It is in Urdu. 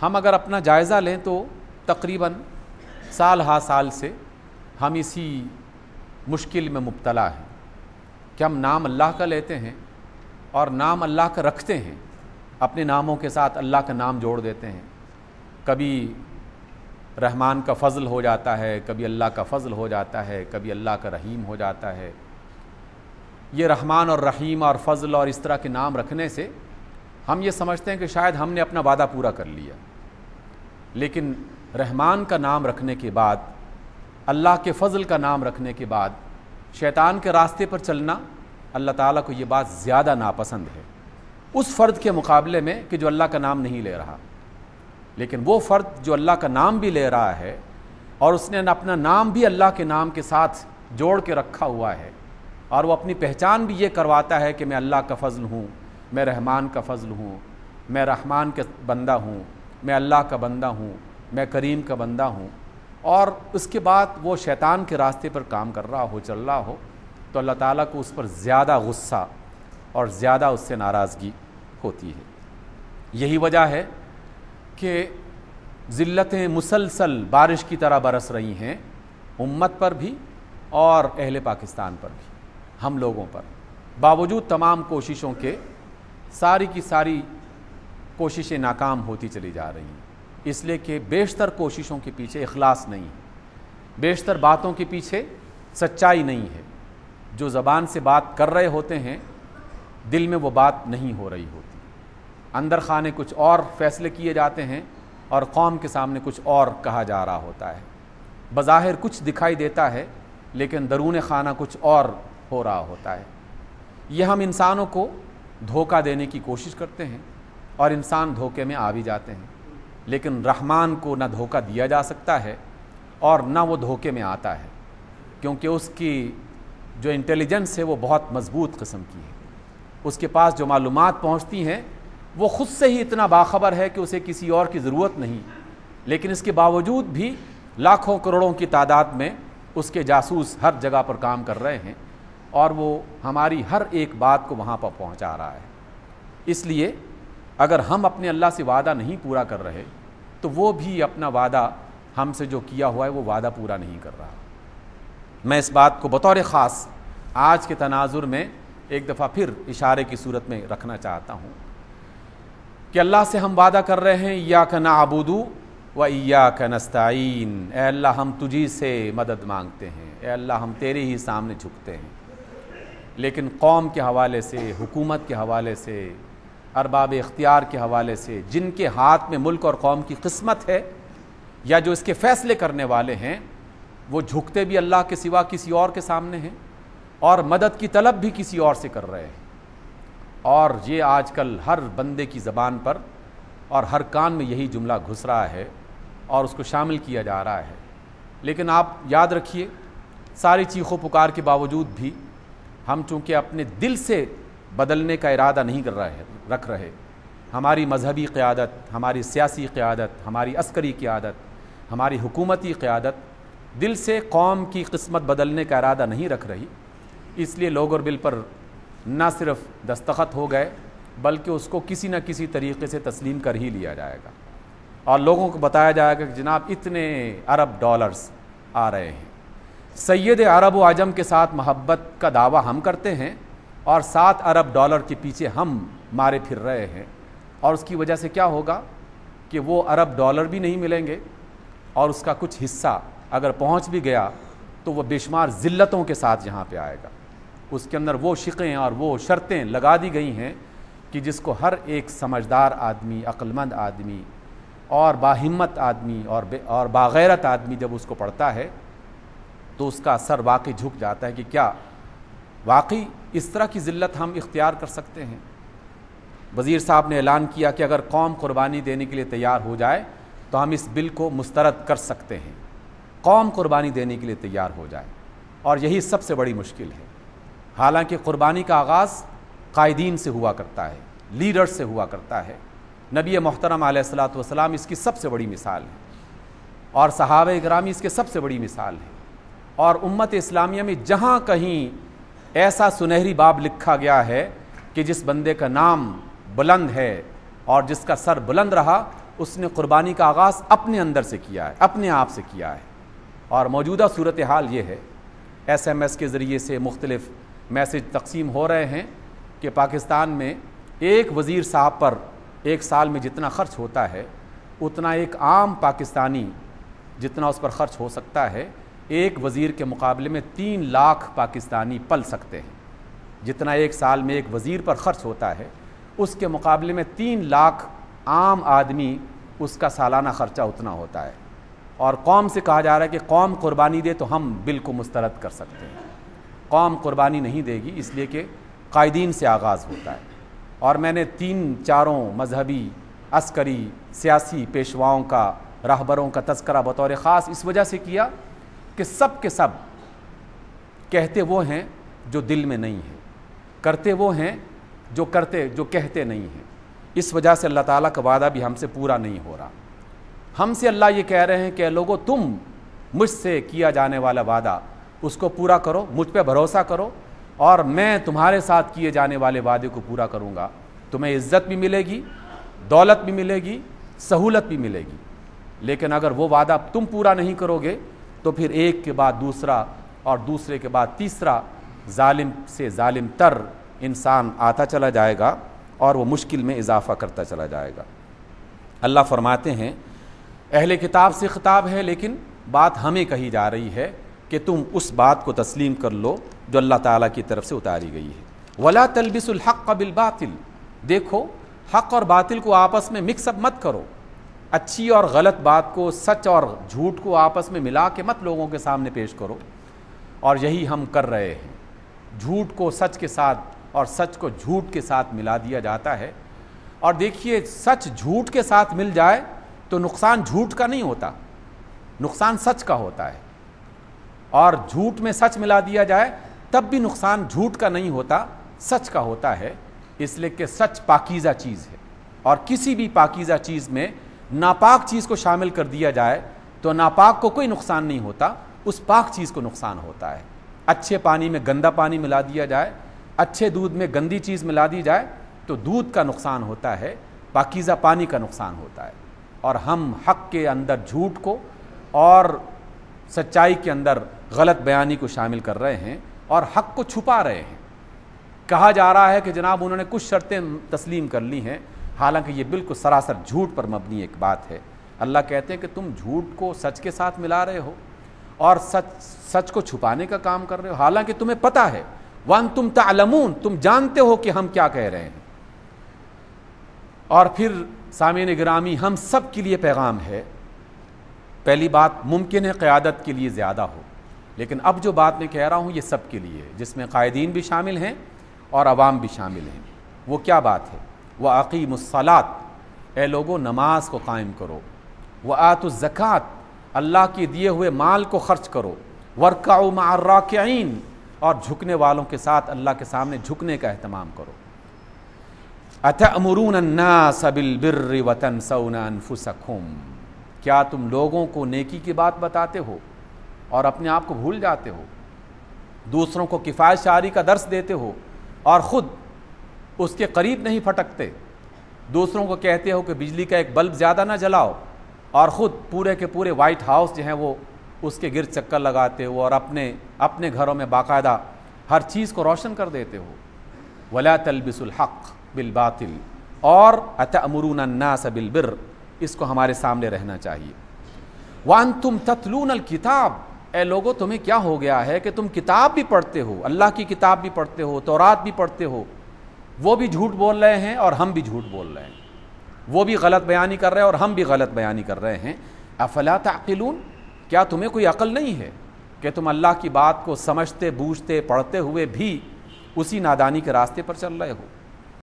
ہم اگر اپنا جائزہ لیں تو تقریباً سال ہا سال سے ہم اسی مشکل میں مبتلا ہیں کہ ہم نام اللہ کا لیتے ہیں اور نام اللہ کا رکھتے ہیں، اپنے ناموں کے ساتھ اللہ کا نام جوڑ دیتے ہیں۔ کبھی رحمان کا فضل ہو جاتا ہے، کبھی اللہ کا فضل ہو جاتا ہے، کبھی اللہ کا رحیم ہو جاتا ہے۔ یہ رحمان اور رحیم اور فضل اور اس طرح کے نام رکھنے سے ہم یہ سمجھتے ہیں کہ شاید ہم نے اپنا وعدہ پورا کر لیا، لیکن رحمان کا نام رکھنے کے بعد، اللہ کے فضل کا نام رکھنے کے بعد شیطان کے راستے پر چلنا اللہ تعالیٰ کو یہ بات زیادہ ناپسند ہے اس فرد کے مقابلے میں کہ جو اللہ کا نام نہیں لے رہا۔ لیکن وہ فرد جو اللہ کا نام بھی لے رہا ہے اور اس نے اپنا نام بھی اللہ کے نام کے ساتھ جوڑ کے رکھا ہوا ہے اور وہ اپنی پہچان بھی یہ کرواتا ہے کہ میں اللہ کا فضل ہوں، میں رحمان کا فضل ہوں، میں رحمان کا بندہ ہوں، میں اللہ کا بندہ ہوں، میں کریم کا بندہ ہوں، اور اس کے بعد وہ شیطان کے راستے پر کام کر رہا ہو، چل رہا ہو، تو اللہ تعالیٰ کو اس پر زیادہ غصہ اور زیادہ اس سے ناراضگی ہوتی ہے۔ یہی وجہ ہے کہ ذلتیں مسلسل بارش کی طرح برس رہی ہیں امت پر بھی اور اہل پاکستان پر بھی، ہم لوگوں پر، باوجود تمام کوششوں کے ساری کی ساری کوششیں ناکام ہوتی چلی جا رہی ہیں، اس لیے کہ بیشتر کوششوں کے پیچھے اخلاص نہیں ہے، بیشتر باتوں کے پیچھے سچائی نہیں ہے۔ جو زبان سے بات کر رہے ہوتے ہیں دل میں وہ بات نہیں ہو رہی ہوتی، اندر خانے کچھ اور فیصلے کیے جاتے ہیں اور قوم کے سامنے کچھ اور کہا جا رہا ہوتا ہے۔ بظاہر کچھ دکھائی دیتا ہے لیکن درون خانہ کچھ اور ہو رہا ہوتا ہے۔ یہ ہم انسانوں کو دھوکہ دینے کی کوشش کرتے ہیں اور انسان دھوکے میں آ بھی جاتے ہیں، لیکن رحمان کو نہ دھوکہ دیا جا سکتا ہے اور نہ وہ دھوکے میں آتا ہے، کیونکہ اس کی جو انٹیلیجنس ہے وہ بہت مضبوط قسم کی ہے۔ اس کے پاس جو معلومات پہنچتی ہیں وہ خود سے ہی اتنا باخبر ہے کہ اسے کسی اور کی ضرورت نہیں، لیکن اس کے باوجود بھی لاکھوں کروڑوں کی تعداد میں اس کے جاسوس ہر جگہ پر کام کر رہے ہیں اور وہ ہماری ہر ایک بات کو وہاں پر پہنچا رہا ہے۔ اس لیے اگر ہم اپنے اللہ سے وعدہ نہیں پورا کر رہے تو وہ بھی اپنا وعدہ ہم سے جو کیا ہوا ہے وہ وعدہ پورا نہیں کر رہا۔ میں اس بات کو بطور خاص آج کے تناظر میں ایک دفعہ پھر اشارے کی صورت میں رکھنا چاہتا ہوں کہ اللہ سے ہم وعدہ کر رہے ہیں ایاک نعبد و ایاک نستعین، اے اللہ ہم تجھی سے مدد مانگتے ہیں، اے اللہ ہم تیرے ہی سامنے جھکتے ہیں۔ لیکن قوم کے حوالے سے، حکومت کے حوالے سے، ارباب اختیار کے حوالے سے، جن کے ہاتھ میں ملک اور قوم کی قسمت ہے یا جو اس کے فیصلے کرنے والے ہیں، وہ جھکتے بھی اللہ کے سوا کسی اور کے سامنے ہیں اور مدد کی طلب بھی کسی اور سے کر رہے ہیں۔ اور یہ آج کل ہر بندے کی زبان پر اور ہر کان میں یہی جملہ گھس رہا ہے اور اس کو شامل کیا جا رہا ہے۔ لیکن آپ یاد رکھیے، ساری چیخ و پکار کے باوجود بھی ہم چونکہ اپنے دل سے بدلنے کا ارادہ نہیں رکھ رہے، ہماری مذہبی قیادت، ہماری سیاسی قیادت، ہماری عسکری قیادت، ہماری حکومتی قیادت دل سے قوم کی قسمت بدلنے کا ارادہ نہیں رکھ رہی، اس لیے لوگ اور بل پر نہ صرف دستخط ہو گئے بلکہ اس کو کسی نہ کسی طریقے سے تسلیم کر ہی لیا جائے گا اور لوگوں کو بتایا جائے گا کہ جناب اتنے ارب ڈالرز آ رہے ہیں۔ سید عرب و عجم کے ساتھ محبت کا دعویٰ ہم کرتے ہیں اور 7 ارب ڈالر کے پیچھے ہم مارے پھر رہے ہیں، اور اس کی وجہ سے کیا ہوگا کہ وہ ارب ڈالر بھی نہیں ملیں گے اور اس کا کچھ حصہ اگر پہنچ بھی گیا تو وہ بے شمار ذلتوں کے ساتھ یہاں پہ آئے گا۔ اس کے اندر وہ شقیں اور وہ شرطیں لگا دی گئی ہیں کہ جس کو ہر ایک سمجھدار آدمی، عقل مند آدمی اور باہمت آدمی اور باغیرت آدمی جب اس کو پڑھتا ہے تو اس کا سر واقعی جھک جاتا ہے کہ کیا واقعی اس طرح کی ذلت ہم اختیار کر سکتے ہیں۔ وزیر صاحب نے اعلان کیا کہ اگر قوم قربانی دینے کے لیے تیار ہو جائے تو ہم اس بل کو مسترد کر سکتے ہیں، قوم قربانی دینے کے لیے تیار ہو جائے، اور یہی سب سے بڑی مشکل ہے۔ حالانکہ قربانی کا آغاز قائدین سے ہوا کرتا ہے، لیڈر سے ہوا کرتا ہے۔ نبی محترم علیہ الصلوۃ والسلام اس کی سب سے بڑی مثال ہے اور صحابہ اکرام اس کے سب سے بڑی مثال ہے، اور امت اسلامیہ میں جہاں کہیں ایسا سنہری باب لکھا گیا ہے کہ جس بندے کا نام بلند ہے اور جس کا سر بلند رہا اس نے قربانی کا آغاز اپنے اندر سے کیا ہے، اپنے آپ سے کیا ہے۔ اور موجودہ صورتحال یہ ہے، ایس ایم ایس کے ذریعے سے مختلف میسج تقسیم ہو رہے ہیں کہ پاکستان میں ایک وزیر صاحب پر ایک سال میں جتنا خرچ ہوتا ہے اتنا ایک عام پاکستانی جتنا اس پر خرچ ہو سکتا ہے، ایک وزیر کے مقابلے میں 3 لاکھ پاکستانی پل سکتے ہیں۔ جتنا ایک سال میں ایک وزیر پر خرچ ہوتا ہے اس کے مقابلے میں 3 لاکھ عام آدمی اس کا سالانہ خرچہ اتنا ہوتا ہے۔ اور قوم سے کہا جا رہا ہے کہ قوم قربانی دے تو ہم بل کو مسترد کر سکتے ہیں۔ قوم قربانی نہیں دے گی، اس لیے کہ قائدین سے آغاز ہوتا ہے۔ اور میں نے 3-4 مذہبی، عسکری، سیاسی پیشواؤں کا، راہبروں کا تذکرہ بطور خاص اس وجہ سے کیا کہ سب کے سب کہتے وہ ہیں جو دل میں نہیں ہیں، کرتے وہ ہیں جو کہتے نہیں ہیں۔ اس وجہ سے اللہ تعالیٰ کا وعدہ بھی ہم سے پورا نہیں ہو رہا۔ ہم سے اللہ یہ کہہ رہے ہیں کہ لوگو تم مجھ سے کیا جانے والا وعدہ اس کو پورا کرو، مجھ پہ بھروسہ کرو، اور میں تمہارے ساتھ کیے جانے والے وعدے کو پورا کروں گا۔ تمہیں عزت بھی ملے گی، دولت بھی ملے گی، سہولت بھی ملے گی۔ لیکن اگر وہ وعدہ تم پورا نہیں کرو گے تو پھر ایک کے بعد دوسرا اور دوسرے کے بعد تیسرا ظالم سے ظالم تر انسان آتا چلا جائے گا اور وہ مشکل میں اضافہ کرتا چلا جائے گا۔ اللہ فرماتے ہیں اہل کتاب سے خطاب ہے، لیکن بات ہمیں کہی جا رہی ہے کہ تم اس بات کو تسلیم کر لو جو اللہ تعالیٰ کی طرف سے اتاری گئی ہے۔ وَلَا تَلْبِسُوا الْحَقَّ بِالْبَاطِلِ، دیکھو حق اور باطل کو آپس میں مکس اپ مت کرو، اچھی اور غلط بات کو، سچ اور جھوٹ کو آپس میں ملا کے مت لوگوں کے سامنے پیش کرو۔ اور یہی ہم کر رہے ہیں، جھوٹ کو سچ کے ساتھ اور سچ کو جھوٹ کے ساتھ ملا دیا جاتا ہے۔ اور دیکھیے سچ جھوٹ کے ساتھ مل جائے تو نقصان جھوٹ کا نہیں ہوتا، نقصان سچ کا ہوتا ہے، اور جھوٹ میں سچ ملا دیا جائے تب بھی نقصان جھوٹ کا نہیں ہوتا، سچ کا ہوتا ہے، اس لیے کہ سچ پاکیزہ چیز ہے، اور کسی بھی پاکیزہ چیز میں ناپاک چیز کو شامل کر دیا جائے تو ناپاک کو کوئی نقصان نہیں ہوتا، اس پاک چیز کو نقصان ہوتا ہے۔ اچھے پانی میں گندا پانی ملا دیا جائے، اچھے دودھ میں گندی چیز ملا دی جائے تو دودھ کا نقصان ہوتا ہے، پاکیزہ پانی کا نقصان ہوتا ہے۔ اور ہم حق کے اندر جھوٹ کو اور سچائی کے اندر غلط بیانی کو شامل کر رہے ہیں اور حق کو چھپا رہے ہیں۔ کہا جا رہا ہے کہ جناب انہوں نے کچھ شرطیں تسلیم کر لی ہیں، حالانکہ یہ بالکل سراسر جھوٹ پر مبنی ایک بات ہے۔ اللہ کہتے ہیں کہ تم جھوٹ کو سچ کے ساتھ ملا رہے ہو اور سچ کو چھپانے کا کام کر رہے ہو، حالانکہ تمہیں پتہ ہے، وَأَنْتُمْ تَعْلَمُونَ، تم جانتے ہو کہ ہم کیا کہہ رہے ہیں۔ اور پھر سامعین گرامی، ہم سب کے لیے پیغام ہے۔ پہلی بات، ممکن ہے قیادت کے لیے زیادہ ہو، لیکن اب جو بات میں کہہ رہا ہوں یہ سب کے لیے ہے، جس میں قائدین بھی شامل ہیں اور عوام بھی شامل ہیں۔ وہ کیا بات ہے؟ وَأَقِیمُوا الصَّلَاةَ، اے لوگوں نماز کو قائم کرو، وَآتُوا الزَّکَاةَ، اللہ کے دیے ہوئے مال کو خرچ کرو، وَارْکَعُوا مَعَ الرَّاکِعِینَ، اور جھکنے والوں کے ساتھ اللہ کے سامنے جھکنے کا اہتمام کرو۔ أَتَأْمُرُونَ النَّاسَ بِالْبِرِّ وَتَنْسَوْنَ أَنفُسَكُمْ، کیا تم لوگوں کو نیکی کی بات بتاتے ہو اور اپنے آپ کو بھول جاتے ہو، دوسروں کو کفایت شعاری کا درس دیتے ہو اور خود اس کے قریب نہیں پھٹکتے، دوسروں کو کہتے ہو کہ بجلی کا ایک بلب زیادہ نہ جلاؤ اور خود پورے کے پورے وائٹ ہاؤس جو ہیں وہ اس کے گرد چکر لگاتے ہو اور اپنے گھروں میں باقاعدہ ہر چیز کو روشن کر دیتے ہو۔ وَلَا تَلْبِسُوا الْحَقَّ بِالْبَاطِلِ، اور أَتَأْمُرُونَ النَّاسَ بِالْبِرِّ، اس کو ہمارے سامنے رہنا چاہیے۔ وَأَنْتُمْ تَتْلُونَ الْكِتَابَ، اے لوگو تمہیں کیا ہو گیا ہے کہ تم کتاب بھی پڑھتے ہو، اللہ کی کتاب بھی پڑھتے ہو، تورات بھی پڑھتے ہو، وہ بھی جھوٹ بول رہے ہیں اور ہم بھی جھوٹ بول رہے ہیں، وہ بھی غلط بیانی کر رہے ہیں اور ہم بھی غلط بیانی کر رہے ہیں۔ افلا تعقلون، کیا تمہیں کوئی عقل نہیں ہے کہ تم اللہ کی بات کو سمجھتے بوجھتے پڑھتے ہوئے بھی اسی نادانی کے راستے پر چل رہے ہو؟